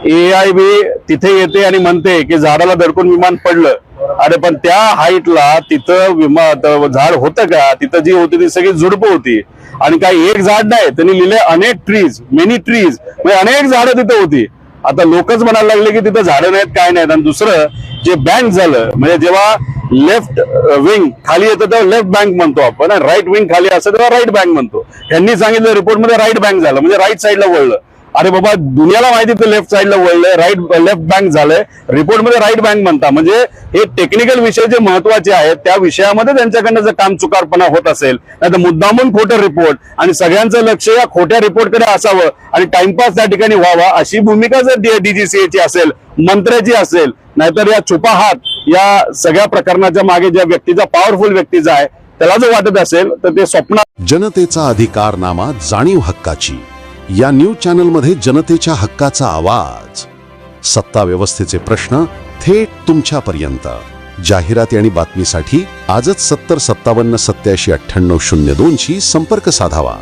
AI बी तिथे येते आणि म्हणते की झाडाला धडकून विमान पडलं. अरे पण त्या हाईटला तिथं झाड होतं का? तिथं जी होती ती सगळी झुडपं होती आणि काही एक झाड नाही. त्यांनी लिहिले अनेक ट्रीज, मेनी ट्रीज, म्हणजे अनेक झाडं तिथं होती. आता लोकच म्हणायला लागले की तिथं झाडं नाहीत, काय नाहीत. आणि दुसरं जे बँक झालं, म्हणजे जेव्हा लेफ्ट विंग खाली येतं तेव्हा लेफ्ट बँक म्हणतो आपण, राईट विंग खाली असतं तेव्हा राईट बँक म्हणतो. यांनी सांगितलं रिपोर्टमध्ये राईट बँक झालं, म्हणजे राईट साईडला वळलं. अरे बाबा, दुनियाला माहिती ते लेफ्ट साईडला वळलंय, लेफ्ट बँक झालंय, रिपोर्टमध्ये राईट बँक म्हणता. म्हणजे हे टेक्निकल विषय जे महत्वाचे आहेत त्या विषयामध्ये त्यांच्याकडनं जर काम चुकारपणा होत असेल, नाही तर मुद्दामून खोटं रिपोर्ट आणि सगळ्यांचं लक्ष या खोट्या रिपोर्टकडे असावं आणि टाइमपास त्या ठिकाणी व्हावा, अशी भूमिका जर DGCA ची असेल, मंत्र्याची असेल, नाहीतर या छुपा हात या सगळ्या प्रकरणाच्या मागे ज्या व्यक्तीचा, पॉवरफुल व्यक्तीचा आहे, त्याला जर वाटत असेल तर ते स्वप्न. जनतेचा अधिकारनामा, जाणीव हक्काची या न्यूज चॅनलमध्ये जनतेच्या हक्काचा आवाज. सत्ता व्यवस्थेचे प्रश्न थेट तुमच्यापर्यंत. जाहिराती आणि बातमीसाठी आजच 70 57 87 98 02 शी संपर्क साधावा.